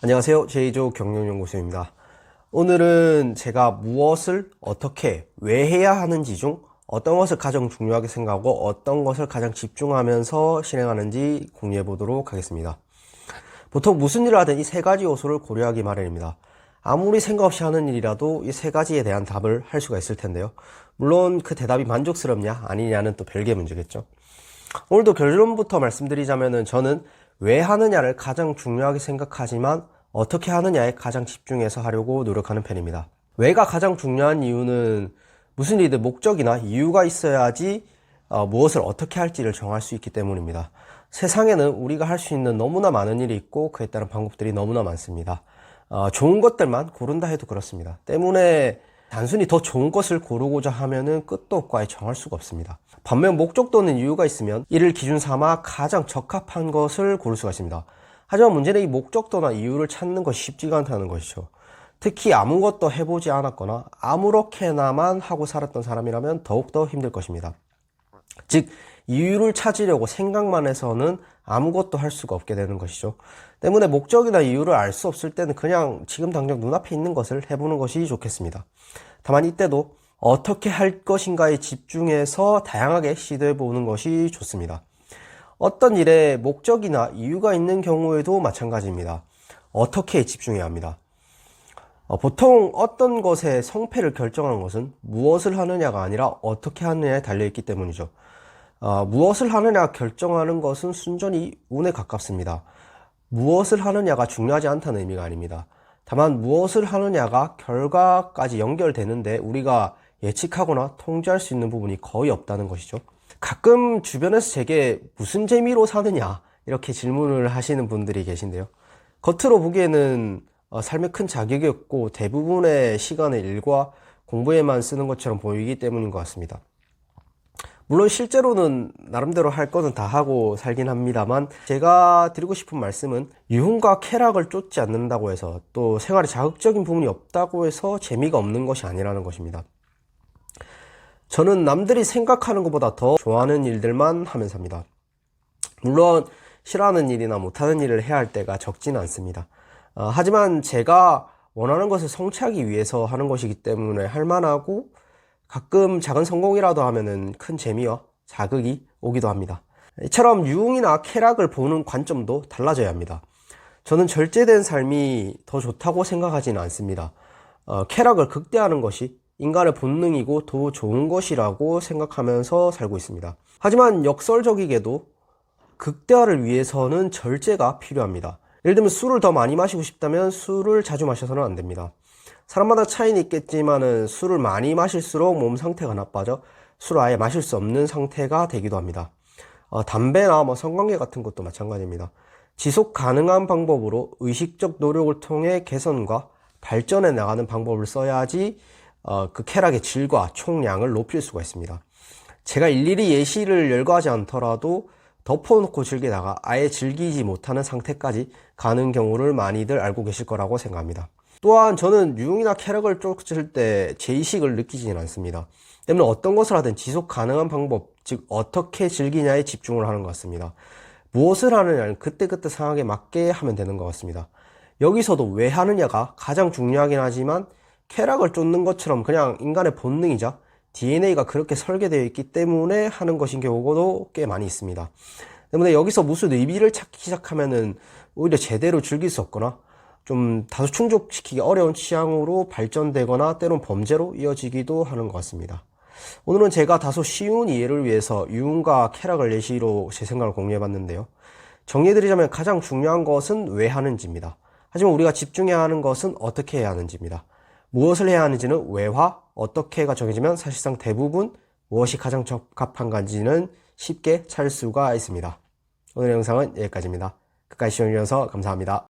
안녕하세요. 제이조 경영연구소입니다. 오늘은 제가 무엇을 어떻게 왜 해야 하는지 중 어떤 것을 가장 중요하게 생각하고 어떤 것을 가장 집중하면서 실행하는지 공유해 보도록 하겠습니다. 보통 무슨 일을 하든 이 세 가지 요소를 고려하기 마련입니다. 아무리 생각 없이 하는 일이라도 이 세 가지에 대한 답을 할 수가 있을 텐데요. 물론 그 대답이 만족스럽냐 아니냐는 또 별개의 문제겠죠. 오늘도 결론부터 말씀드리자면은 저는 왜 하느냐를 가장 중요하게 생각하지만 어떻게 하느냐에 가장 집중해서 하려고 노력하는 편입니다. 왜가 가장 중요한 이유는 무슨 일이든 목적이나 이유가 있어야지 무엇을 어떻게 할지를 정할 수 있기 때문입니다. 세상에는 우리가 할 수 있는 너무나 많은 일이 있고 그에 따른 방법들이 너무나 많습니다. 좋은 것들만 고른다 해도 그렇습니다. 때문에 단순히 더 좋은 것을 고르고자 하면은 끝도 없고 아예 정할 수가 없습니다. 반면 목적 또는 이유가 있으면 이를 기준 삼아 가장 적합한 것을 고를 수가 있습니다. 하지만 문제는 이 목적도나 이유를 찾는 것이 쉽지가 않다는 것이죠. 특히 아무것도 해보지 않았거나 아무렇게나만 하고 살았던 사람이라면 더욱더 힘들 것입니다. 즉 이유를 찾으려고 생각만 해서는 아무것도 할 수가 없게 되는 것이죠. 때문에 목적이나 이유를 알 수 없을 때는 그냥 지금 당장 눈앞에 있는 것을 해보는 것이 좋겠습니다. 다만 이때도 어떻게 할 것인가에 집중해서 다양하게 시도해보는 것이 좋습니다. 어떤 일에 목적이나 이유가 있는 경우에도 마찬가지입니다. 어떻게 집중해야 합니다. 보통 어떤 것의 성패를 결정하는 것은 무엇을 하느냐가 아니라 어떻게 하느냐에 달려있기 때문이죠. 무엇을 하느냐 결정하는 것은 순전히 운에 가깝습니다. 무엇을 하느냐가 중요하지 않다는 의미가 아닙니다. 다만 무엇을 하느냐가 결과까지 연결되는데 우리가 예측하거나 통제할 수 있는 부분이 거의 없다는 것이죠. 가끔 주변에서 제게 무슨 재미로 사느냐 이렇게 질문을 하시는 분들이 계신데요. 겉으로 보기에는 삶에 큰 자격이 없고 대부분의 시간을 일과 공부에만 쓰는 것처럼 보이기 때문인 것 같습니다. 물론 실제로는 나름대로 할 거는 다 하고 살긴 합니다만 제가 드리고 싶은 말씀은 유흥과 쾌락을 쫓지 않는다고 해서 또 생활에 자극적인 부분이 없다고 해서 재미가 없는 것이 아니라는 것입니다. 저는 남들이 생각하는 것보다 더 좋아하는 일들만 하면서 합니다. 물론 싫어하는 일이나 못하는 일을 해야 할 때가 적지는 않습니다. 하지만 제가 원하는 것을 성취하기 위해서 하는 것이기 때문에 할만하고 가끔 작은 성공이라도 하면은 큰 재미와 자극이 오기도 합니다. 이처럼 유흥이나 쾌락을 보는 관점도 달라져야 합니다. 저는 절제된 삶이 더 좋다고 생각하지는 않습니다. 쾌락을 극대화하는 것이 인간의 본능이고 더 좋은 것이라고 생각하면서 살고 있습니다. 하지만 역설적이게도 극대화를 위해서는 절제가 필요합니다. 예를 들면 술을 더 많이 마시고 싶다면 술을 자주 마셔서는 안 됩니다. 사람마다 차이는 있겠지만은 술을 많이 마실수록 몸 상태가 나빠져 술을 아예 마실 수 없는 상태가 되기도 합니다. 담배나 성관계 같은 것도 마찬가지입니다. 지속 가능한 방법으로 의식적 노력을 통해 개선과 발전해 나가는 방법을 써야지 그 쾌락의 질과 총량을 높일 수가 있습니다. 제가 일일이 예시를 열거하지 않더라도 덮어놓고 즐기다가 아예 즐기지 못하는 상태까지 가는 경우를 많이들 알고 계실 거라고 생각합니다. 또한 저는 유흥이나 쾌락을 쫓을 때 죄의식을 느끼지는 않습니다. 때문에 어떤 것을 하든 지속 가능한 방법, 즉 어떻게 즐기냐에 집중을 하는 것 같습니다. 무엇을 하느냐는 그때그때 상황에 맞게 하면 되는 것 같습니다. 여기서도 왜 하느냐가 가장 중요하긴 하지만 쾌락을 쫓는 것처럼 그냥 인간의 본능이자 DNA가 그렇게 설계되어 있기 때문에 하는 것인 경우도 꽤 많이 있습니다. 때문에 여기서 무슨 의미를 찾기 시작하면은 오히려 제대로 즐길 수 없거나 좀 다소 충족시키기 어려운 취향으로 발전되거나 때론 범죄로 이어지기도 하는 것 같습니다. 오늘은 제가 다소 쉬운 이해를 위해서 유흥과 쾌락을 예시로 제 생각을 공유해봤는데요. 정리해드리자면 가장 중요한 것은 왜 하는지입니다. 하지만 우리가 집중해야 하는 것은 어떻게 해야 하는지입니다. 무엇을 해야 하는지는 왜와 어떻게가 정해지면 사실상 대부분 무엇이 가장 적합한가지는 쉽게 찾을 수가 있습니다. 오늘 영상은 여기까지입니다. 끝까지 시청해주셔서 감사합니다.